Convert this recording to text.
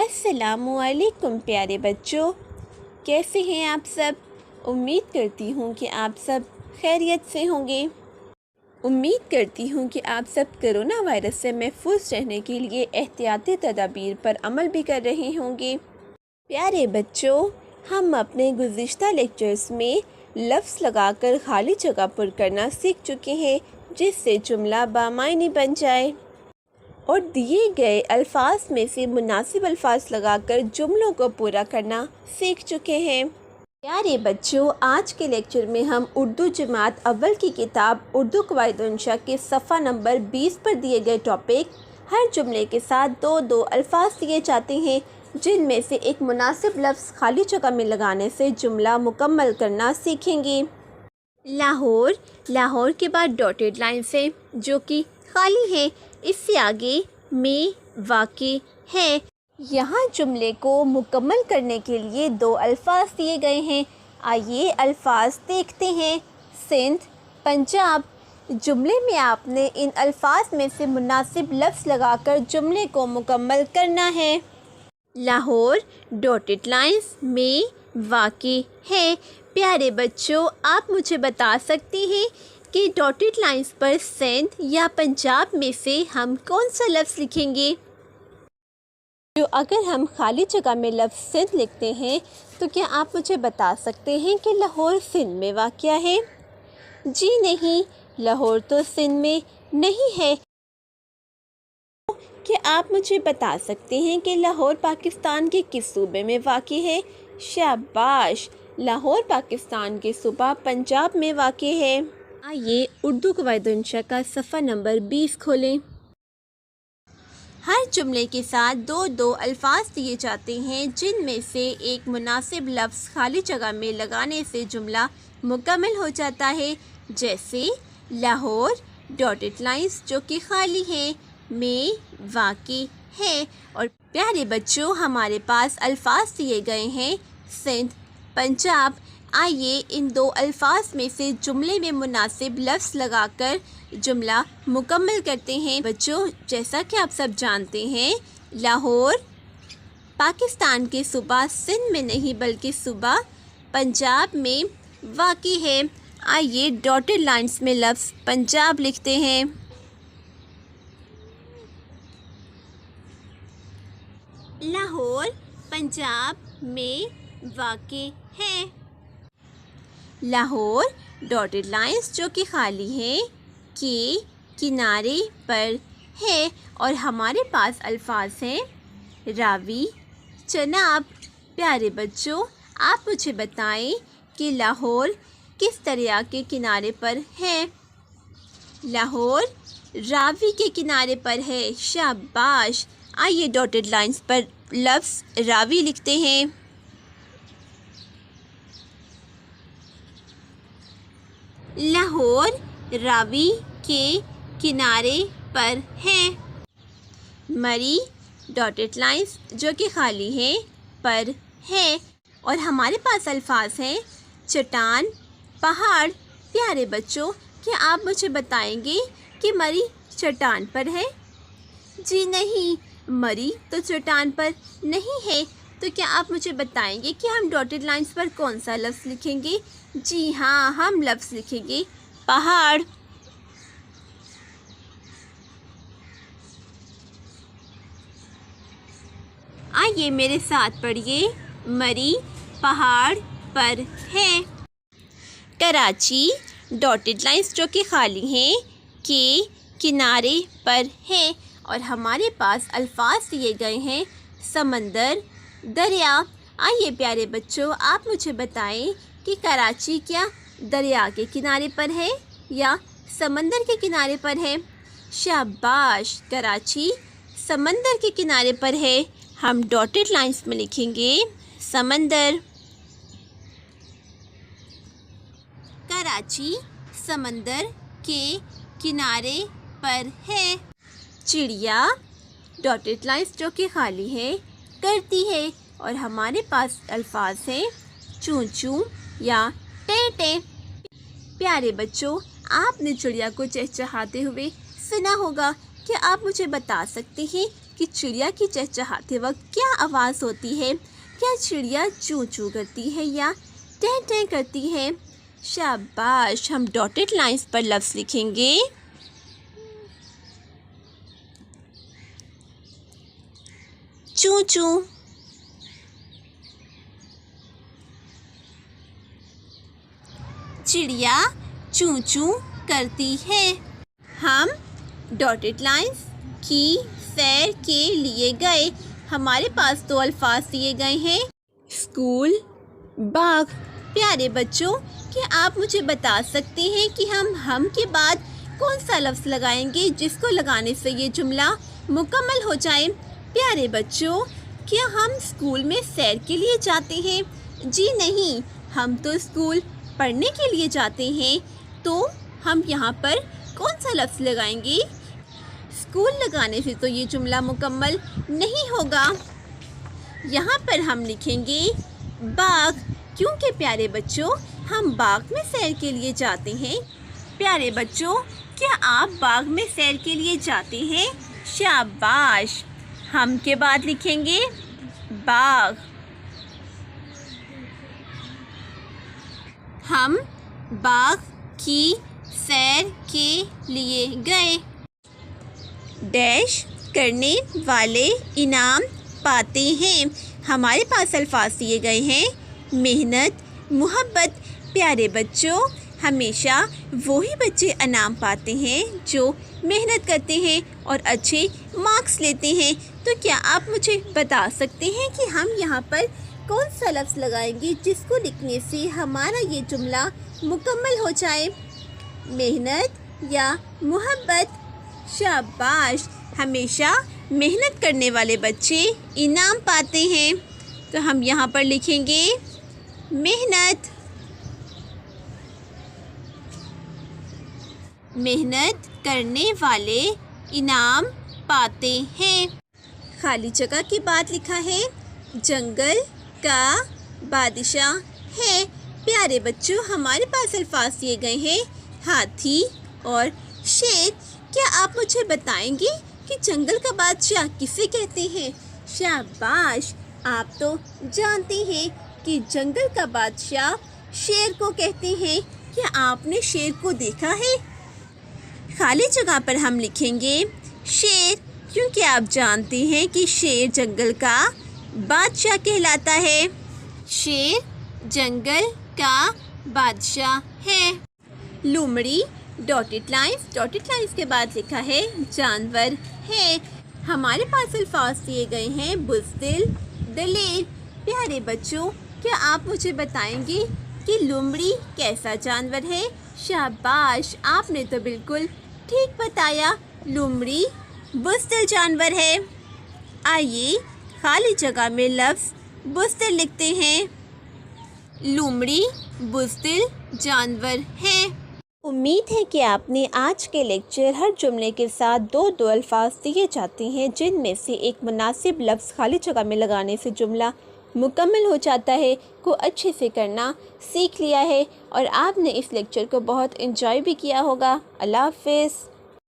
अस्सलामुअलैकुम प्यारे बच्चों, कैसे हैं आप सब। उम्मीद करती हूँ कि आप सब खैरियत से होंगे। उम्मीद करती हूँ कि आप सब कोरोना वायरस से महफूज रहने के लिए एहतियाती तदाबीर पर अमल भी कर रहे होंगे। प्यारे बच्चों, हम अपने गुज़िश्ता लेक्चर्स में लफ्ज़ लगाकर खाली जगह पर करना सीख चुके हैं, जिससे जुमला बामायनी बन जाए, और दिए गए अल्फाज में से मुनासिब अल्फाज लगाकर जुमलों को पूरा करना सीख चुके हैं। प्यारे बच्चों, आज के लेक्चर में हम उर्दू जमात अव्वल की किताब उर्दू क़वाइद व इंशा के सफ़ा नंबर 20 पर दिए गए टॉपिक हर जुमले के साथ दो दो अल्फाज दिए जाते हैं, जिनमें से एक मुनासिब लफ्ज़ खाली जगह में लगाने से जुमला मुकम्मल करना सीखेंगे। लाहौर, लाहौर के बाद डॉटेड लाइन से जो कि खाली है, इससे आगे में वाक़ई है। यहाँ जुमले को मुकम्मल करने के लिए दो अल्फाज दिए गए हैं। आइए अल्फाज देखते हैं। सिंध, पंजाब। जुमले में आपने इन अल्फाज में से मुनासिब लफ्ज़ लगाकर जुमले को मुकम्मल करना है। लाहौर डॉटेड लाइंस में वाक़ई है। प्यारे बच्चों, आप मुझे बता सकते हैं कि डॉटेड लाइंस पर सिंध या पंजाब में से हम कौन सा लफ्ज़ लिखेंगे। जो अगर हम खाली जगह में लफ्ज़ सिंध लिखते हैं तो क्या आप मुझे बता सकते हैं कि लाहौर सिंध में वाक़या है? जी नहीं, लाहौर तो सिंध में नहीं है। क्या आप मुझे बता सकते हैं कि लाहौर पाकिस्तान के किस सूबे में वाक़ई है? शाबाश, लाहौर पाकिस्तान के सूबा पंजाब में वाक़ई है। आइए उर्दू क़वाइद व इंशा का सफ़ा नंबर 20 खोलें। हर जुमले के साथ दो दो अल्फाज दिए जाते हैं, जिनमें से एक मुनासिब लफ्ज़ खाली जगह में लगाने से जुमला मुकम्मल हो जाता है। जैसे लाहौर डॉटेड लाइंस जो कि खाली है, में वाक़ई है। और प्यारे बच्चों, हमारे पास अल्फाज दिए गए हैं सिंध, पंजाब। आइए इन दो अल्फाज में से जुमले में मुनासिब लफ्ज़ लगाकर जुमला मुकम्मल करते हैं। बच्चों, जैसा कि आप सब जानते हैं, लाहौर पाकिस्तान के सूबा सिंध में नहीं बल्कि सूबा पंजाब में वाक़ई है। आइए डॉटेड लाइंस में लफ्ज़ पंजाब लिखते हैं। लाहौर पंजाब में वाक़ई है। लाहौर डॉटेड लाइंस जो कि खाली है, के किनारे पर है। और हमारे पास अल्फाज हैं रावी, चनाब। प्यारे बच्चों, आप मुझे बताएं कि लाहौर किस दरिया के किनारे पर है? लाहौर रावी के किनारे पर है। शाबाश। आइए डॉटेड लाइंस पर लफ्ज़ रावी लिखते हैं। लाहौर रावी के किनारे पर है। मरी डॉटेड लाइंस जो कि खाली है, पर है। और हमारे पास अल्फाज हैं चट्टान, पहाड़। प्यारे बच्चों, क्या आप मुझे बताएंगे कि मरी चट्टान पर है? जी नहीं, मरी तो चट्टान पर नहीं है। तो क्या आप मुझे बताएंगे कि हम डॉटेड लाइंस पर कौन सा लफ्ज़ लिखेंगे? जी हाँ, हम लफ्ज़ लिखेंगे पहाड़। आइए मेरे साथ पढ़िए। मरी पहाड़ पर है। कराची डॉटेड लाइंस जो कि खाली हैं, के किनारे पर है। और हमारे पास अल्फाज दिए गए हैं समंदर, दरिया। आइए प्यारे बच्चों, आप मुझे बताएं कि कराची क्या दरिया के किनारे पर है या समंदर के किनारे पर है? शाबाश, कराची समंदर के किनारे पर है। हम डॉटेड लाइंस में लिखेंगे समंदर। कराची समंदर के किनारे पर है। चिड़िया डॉटेड लाइंस जो कि खाली है, करती है। और हमारे पास अल्फाज हैं चूं चूं या टे टे। प्यारे बच्चों, आपने चिड़िया को चहचहाते हुए सुना होगा। क्या आप मुझे बता सकते हैं کہ چڑیا کی چہچہاتے وقت کیا آواز ہوتی ہے؟ کیا چڑیا چوں چوں کرتی ہے یا ٹیں ٹیں کرتی ہے؟ شاباش، ہم ڈاٹڈ لائنز پر لفظ لکھیں گے۔ چوں چوں، چڑیا چوں چوں کرتی ہے۔ ہم ڈاٹڈ لائنز کی سیر کے لیے گئے۔ ہمارے پاس دو الفاظ دیے گئے ہیں، اسکول، باغ۔ پیارے بچوں، کیا آپ مجھے بتا سکتے ہیں کہ ہم کے بعد کون سا لفظ لگائیں گے جس کو لگانے سے یہ جملہ مکمل ہو جائے؟ پیارے بچوں، کیا ہم اسکول میں سیر کے لیے جاتے ہیں؟ جی نہیں، ہم تو اسکول پڑھنے کے لیے جاتے ہیں۔ تو ہم یہاں پر کون سا لفظ لگائیں گے؟ اسکول لگانے سے تو یہ جملہ مکمل نہیں ہوگا۔ یہاں پر ہم لکھیں گے باغ، کیونکہ پیارے بچوں ہم باغ میں سیر کے لیے جاتے ہیں۔ پیارے بچوں، کیا آپ باغ میں سیر کے لیے جاتے ہیں؟ شاباش، ہم کے بعد لکھیں گے باغ۔ ہم باغ کی سیر کے لیے گئے۔ ڈیش کرنے والے انعام پاتے ہیں۔ ہمارے پاس الفاظ دیے گئے ہیں، محنت، محبت۔ پیارے بچوں، ہمیشہ وہی بچے انعام پاتے ہیں جو محنت کرتے ہیں اور اچھے مارکس لیتے ہیں۔ تو کیا آپ مجھے بتا سکتے ہیں کہ ہم یہاں پر کون سا لفظ لگائیں گے جس کو لکھنے سے ہمارا یہ جملہ مکمل ہو جائے؟ محنت یا محبت؟ شاباش، ہمیشہ محنت کرنے والے بچے انعام پاتے ہیں۔ تو ہم یہاں پر لکھیں گے محنت۔ محنت کرنے والے انعام پاتے ہیں۔ خالی جگہ کے بعد لکھا ہے جنگل کا بادشاہ ہے۔ پیارے بچوں، ہمارے پاس الفاظ دیے گئے ہیں ہاتھی اور شیر۔ کیا آپ مجھے بتائیں گے کہ جنگل کا بادشاہ کسے کہتے ہیں؟ شاباش، آپ تو جانتے ہیں کہ جنگل کا بادشاہ شیر کو کہتے ہیں۔ کیا آپ نے شیر کو دیکھا ہے؟ خالی جگہ پر ہم لکھیں گے شیر، کیونکہ آپ جانتے ہیں کہ شیر جنگل کا بادشاہ کہلاتا ہے۔ شیر جنگل کا بادشاہ ہے۔ لومڑی، ڈاٹڈ لائنز کے بعد لکھا ہے جانور ہے۔ ہمارے پاس الفاظ دیے گئے ہیں بزدل، دلیر۔ پیارے بچوں، کیا آپ مجھے بتائیں گے کہ لومڑی کیسا جانور ہے؟ شاباش، آپ نے تو بالکل ٹھیک بتایا، لومڑی بزدل جانور ہے۔ آئیے خالی جگہ میں لفظ بزدل لکھتے ہیں۔ لومڑی بزدل جانور ہے۔ امید ہے کہ آپ نے آج کے لیکچر ہر جملے کے ساتھ دو الفاظ دیے جاتے ہیں جن میں سے ایک مناسب لفظ خالی جگہ میں لگانے سے جملہ مکمل ہو جاتا ہے کو اچھے سے کرنا سیکھ لیا ہے، اور آپ نے اس لیکچر کو بہت انجوائے بھی کیا ہوگا۔ اللہ حافظ۔